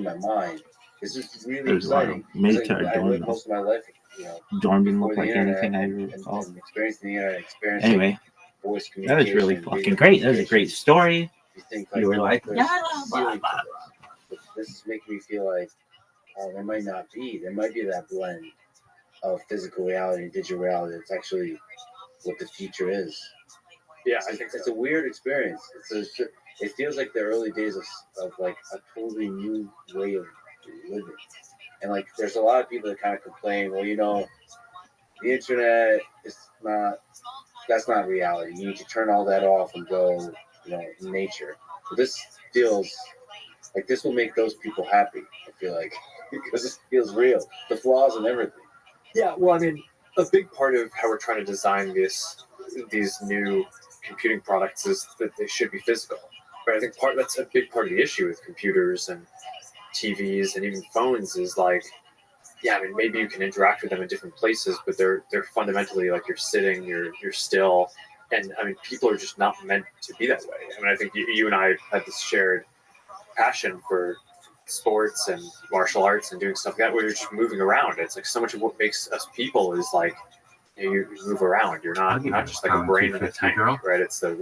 blowing my mind. It's just really There's a lot of exciting. military I lived dorms. most of my life, Dorm didn't before look the like internet anything I ever and recall. experiencing the internet, experiencing Anyway, voice that communication. was really fucking great. That was a great story. You think You were like, there's ceiling to this. But this is making me feel like there might not be. There might be that blend of physical reality and digital reality. It's actually what the future is. Yeah, I think it's a weird experience. It feels like the early days of like a totally new way of living. And like, there's a lot of people that kind of complain, well, the internet is not, that's not reality. You need to turn all that off and go, in nature. But this feels like this will make those people happy, I feel like, because it feels real. The flaws and everything. Yeah, well, I mean, a big part of how we're trying to design these new computing products is that they should be physical. But I think that's a big part of the issue with computers and TVs and even phones is like, yeah, I mean, maybe you can interact with them in different places, but they're fundamentally like you're sitting, you're still, and I mean, people are just not meant to be that way. I mean, I think you and I had this shared passion for sports and martial arts and doing stuff like that where you're just moving around. It's like so much of what makes us people is like you move around. You're not just like a brain in a tank, right? It's the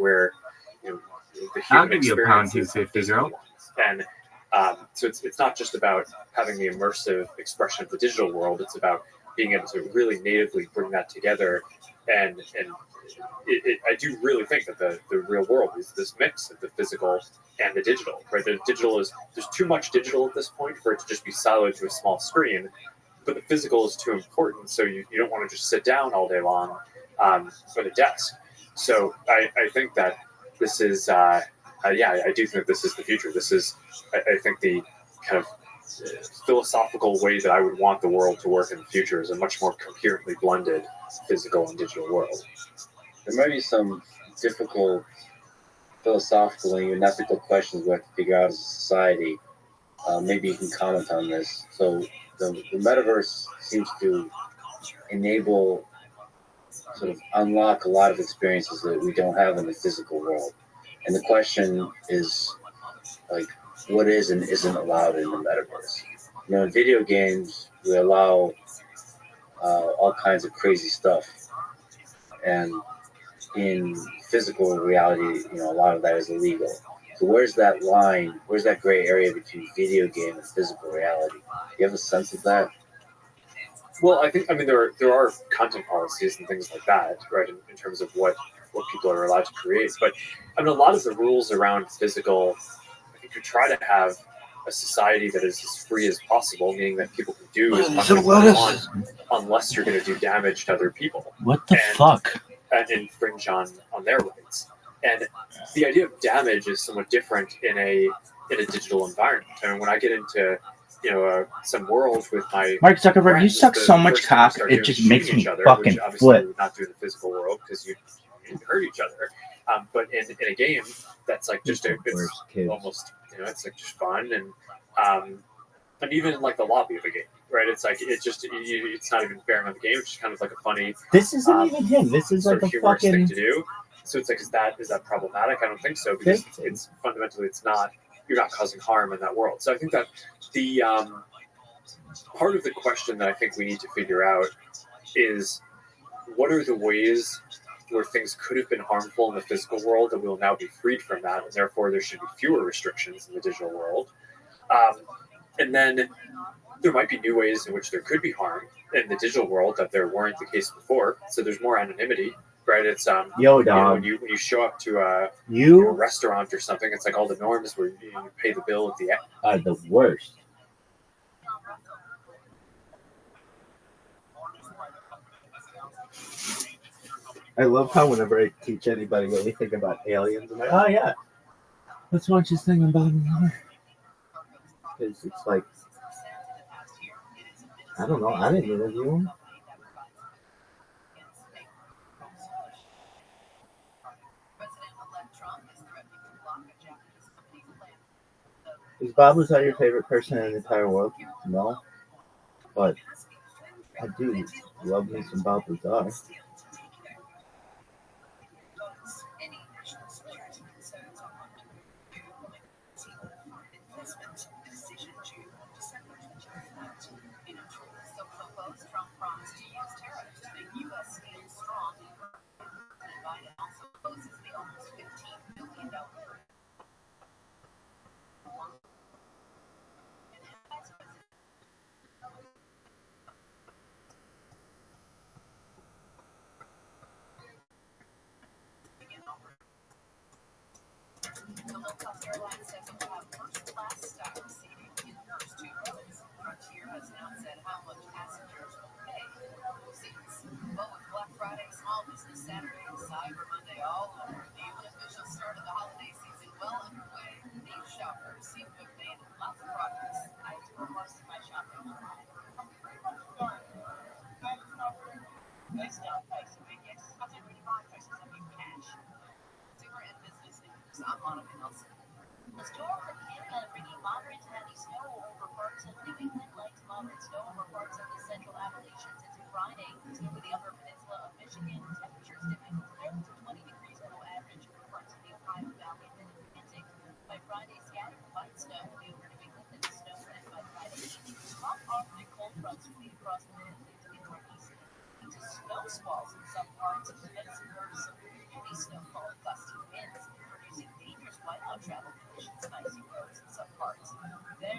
human experience is physical. And so it's not just about having the immersive expression of the digital world. It's about being able to really natively bring that together. And I do really think that the real world is this mix of the physical and the digital, right? The digital there's too much digital at this point for it to just be siloed to a small screen, but the physical is too important. So you don't want to just sit down all day long at a desk. So I think that this is, I do think this is the future. This is, I think the kind of philosophical way that I would want the world to work in the future is a much more coherently blended physical and digital world. There might be some difficult philosophical and even ethical questions we have to figure out as a society. Maybe you can comment on this. So the metaverse seems to enable, sort of unlock a lot of experiences that we don't have in the physical world. And the question is, like, what is and isn't allowed in the metaverse? In video games, we allow all kinds of crazy stuff. And in physical reality, a lot of that is illegal. So where's that line? Where's that gray area between video game and physical reality? Do you have a sense of that? Well, I mean, there are content policies and things like that, right, in terms of what people are allowed to create. But I mean, a lot of the rules around physical, I think you try to have a society that is as free as possible, meaning that people can do as much as they want, unless you're going to do damage to other people. What the fuck? And infringe on their rights. And the idea of damage is somewhat different in a digital environment. I mean, when I get into some world with my Mark Zuckerberg, friends, you suck so much cock, it just makes me fucking which obviously flip. we would not do in the physical world because you hurt each other. But in a game, that's like just almost it's like just fun and even like the lobby of a game, right? It's like it's not even bearing on the game. It's just kind of like a funny. This isn't even him. This is like a fucking thing to do. So it's like, is that problematic? I don't think so, because it's fundamentally it's not. You're not causing harm in that world. So I think that the part of the question that I think we need to figure out is what are the ways where things could have been harmful in the physical world that will now be freed from that, and therefore there should be fewer restrictions in the digital world. And then there might be new ways in which there could be harm in the digital world that there weren't the case before. So there's more anonymity, right? It's dog. When you show up to a restaurant or something, it's like all the norms where you pay the bill at the end are the worst. I love how whenever I teach anybody anything about aliens, I'm like, oh yeah, let's watch this thing about them. Because it's like, I don't know, I didn't interview him. Is Bob Lazar your favorite person in the entire world? No. But I do love me some Bob Lazar.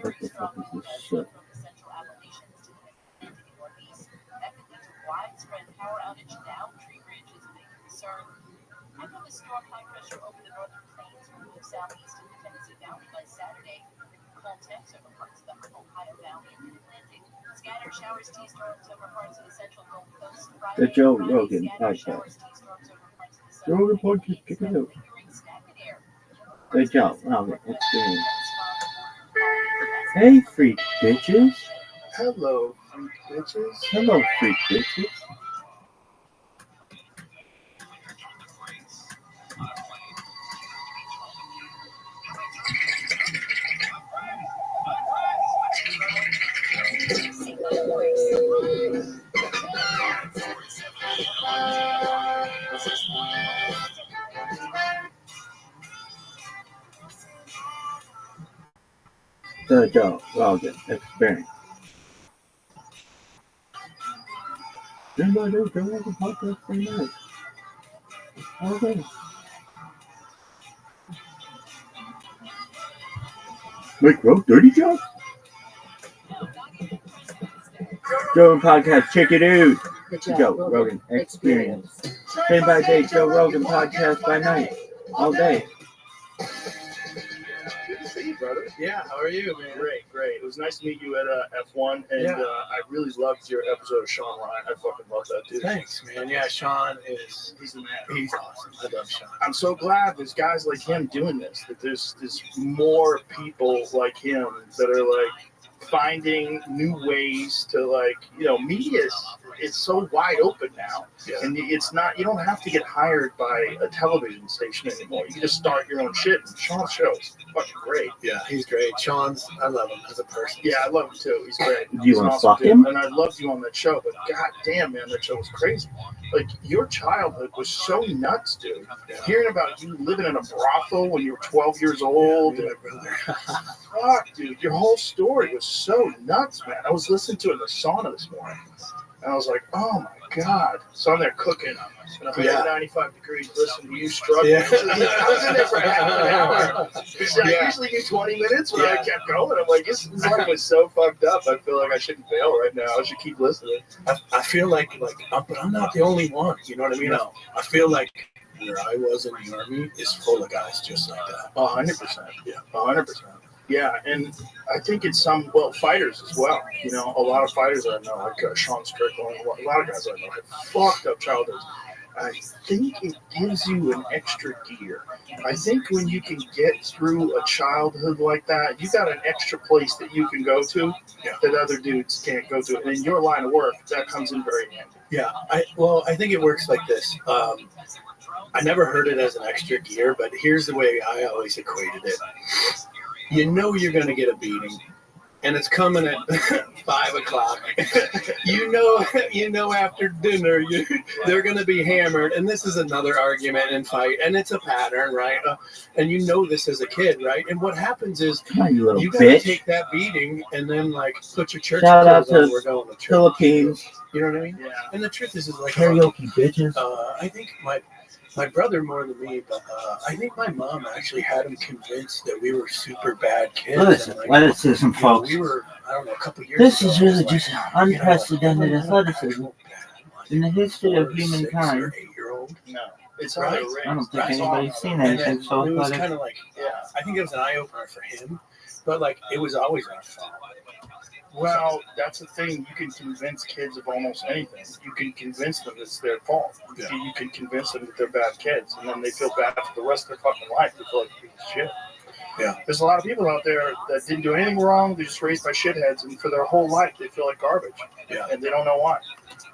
What the fuck is this shit? The Joe Rogan podcast. Joe Rogan podcast, check it out. The Joe Rogan experience. Hey, freak bitches. Hello, freak bitches. Hello, freak bitches. The Joe Rogan experience. Remember the Joe Rogan podcast every night. Okay. Like, bro, dirty jokes? Joe Rogan podcast, check it out. The Joe Rogan experience. Day by day, Joe Rogan podcast by night. All day. Good to see you, brother. Yeah, how are you, man? Great. It was nice to meet you at F1, and I really loved your episode of Sean Ryan. I fucking love that dude. Thanks, man. Yeah, Sean he's the man. He's awesome. I love Sean. I'm so glad there's guys like him doing this, that there's more people like him that are like finding new ways to, like, you know, media is so wide open now. Yeah. And it's not, you don't have to get hired by a television station anymore. You can just start your own shit. And Sean's show is fucking great. Yeah, he's great. I love him as a person. Yeah, I love him too. He's great. Do you want to awesome fuck dude. him? And I loved you on that show, but god damn, man, that show was crazy. Like, your childhood was so nuts, dude. Yeah. Hearing about you living in a brothel when you were 12 years old. And, fuck, dude, your whole story was so nuts, man. I was listening to it in the sauna this morning, and I was like, oh my god. So I'm there cooking, and I'm at 95 degrees listening to you struggle. Yeah. I was in there for half an hour. I usually do 20 minutes, but I kept going. I'm like, this life was so fucked up. I feel like I shouldn't fail right now. I should keep listening. I feel like but I'm not the only one. You know what I mean? No. I feel like where I was in the Army is full of guys just like that. 100%. Yeah. 100%. Yeah, and I think it's fighters as well. You know, a lot of fighters I know, like Sean Strickland, a lot of guys I know have fucked up childhoods. I think it gives you an extra gear. I think when you can get through a childhood like that, you got an extra place that you can go to that other dudes can't go to. And in your line of work, that comes in very handy. Yeah. I think it works like this. I never heard it as an extra gear, but here's the way I always equated it. You know you're going to get a beating, and it's coming at 5 o'clock. you know after dinner they're going to be hammered, and this is another argument and fight, and it's a pattern, right? And you know this as a kid, right? And what happens is you got to take that beating and then, like, put your church clothes on. We're going to church. Philippines. You know what I mean? Yeah. And the truth is like Karaoke bitches. I think my brother more than me, but I think my mom actually had him convinced that we were super bad kids. Athleticism, folks. We were, I don't know, a couple years This ago. is really just unprecedented athleticism in the history of humankind. 8-year-old. No. It's how Right. they're raised. I don't think That's all. anybody's seen And anything then so it was athletic. kind of like, yeah, I think it was an eye opener for him, but like it was always our fault. Well, that's the thing. You can convince kids of almost anything. You can convince them it's their fault. Yeah. You can convince them that they're bad kids, and then they feel bad for the rest of their fucking life. They feel like a piece of shit. Yeah. There's a lot of people out there that didn't do anything wrong. They're just raised by shitheads, and for their whole life they feel like garbage. Yeah. And they don't know why.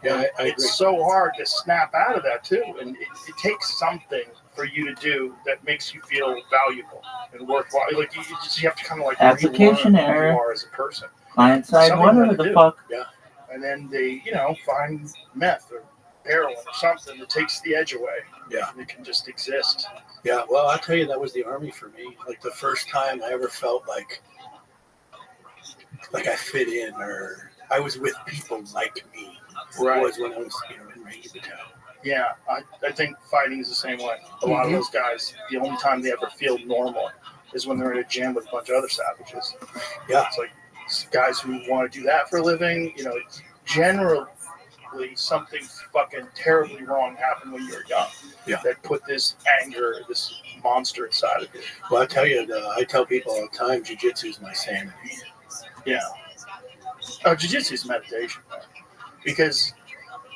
Yeah, I agree. It's so hard to snap out of that too, and it takes something for you to do that makes you feel valuable and worthwhile. Like you have to kind of like Application relearn who error. you are as a person. Client side, Something whatever to the do. fuck. And then they, find meth or heroin or something that takes the edge away. Yeah. And it can just exist. Yeah, well, I'll tell you, that was the Army for me. Like the first time I ever felt like I fit in, or I was with people like me. Right. Was when I was, in Ranger Battalion. Yeah, I think fighting is the same way. A lot of those guys, the only time they ever feel normal is when they're in a gym with a bunch of other savages. Yeah. It's like guys who want to do that for a living, generally something fucking terribly wrong happened when you were young. Yeah. That put this anger, this monster inside of you. Well, I tell you, I tell people all the time, jiu-jitsu is my sanity. Yeah. Jiu-jitsu is meditation, man. Because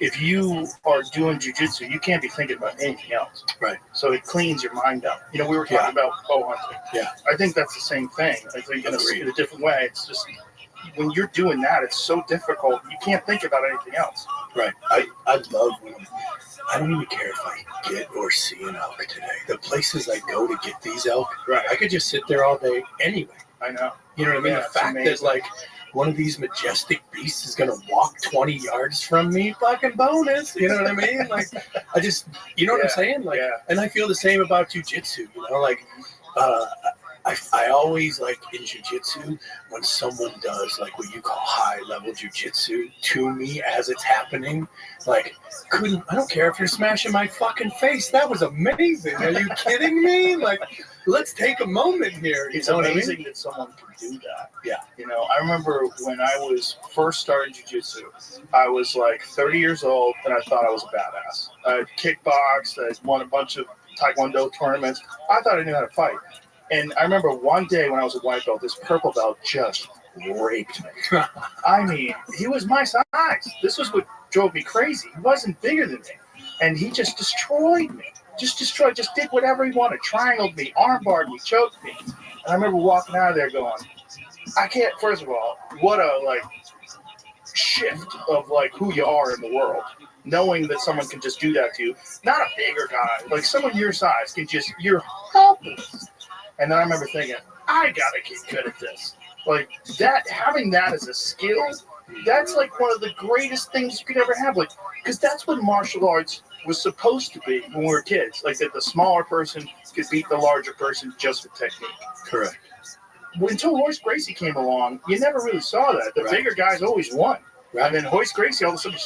if you are doing jiu-jitsu, you can't be thinking about anything else. Right. So it cleans your mind out. We were talking about bow hunting. Yeah. I think that's the same thing. I think in a different way. It's just when you're doing that, it's so difficult. You can't think about anything else. Right. I love when I don't even care if I get or see an elk today. The places I go to get these elk, Right. I could just sit there all day anyway. I know. You know what I mean? Yeah, The it's fact amazing. that one of these majestic beasts is going to walk 20 yards from me, fucking bonus. You know what I mean? I just, you know what I'm saying? And I feel the same about jiu-jitsu, I always in jiu-jitsu when someone does what you call high-level jiu-jitsu to me as it's happening, I don't care if you're smashing my fucking face. That was amazing. Are you kidding me? Let's take a moment here. It's You know what I amazing mean? that someone can do that. Yeah. I remember when I was first starting jiu-jitsu, I was 30 years old, and I thought I was a badass. I kickboxed, I won a bunch of taekwondo tournaments. I thought I knew how to fight. And I remember one day when I was a white belt, this purple belt just raped me. I mean, he was my size. This was what drove me crazy. He wasn't bigger than me. And he just destroyed me. Just did whatever he wanted. Triangled me, armbarred me, choked me. And I remember walking out of there going, I can't, first of all, what a shift of who you are in the world. Knowing that someone can just do that to you. Not a bigger guy. Someone your size can just, you're helpless. And then I remember thinking, I gotta get good at this. Having that as a skill, that's one of the greatest things you could ever have. Because that's what martial arts was supposed to be when we were kids. That the smaller person could beat the larger person just with technique. Correct. Until Hoist Gracie came along, you never really saw that. The bigger guys always won. Right. And then Hoist Gracie all of a sudden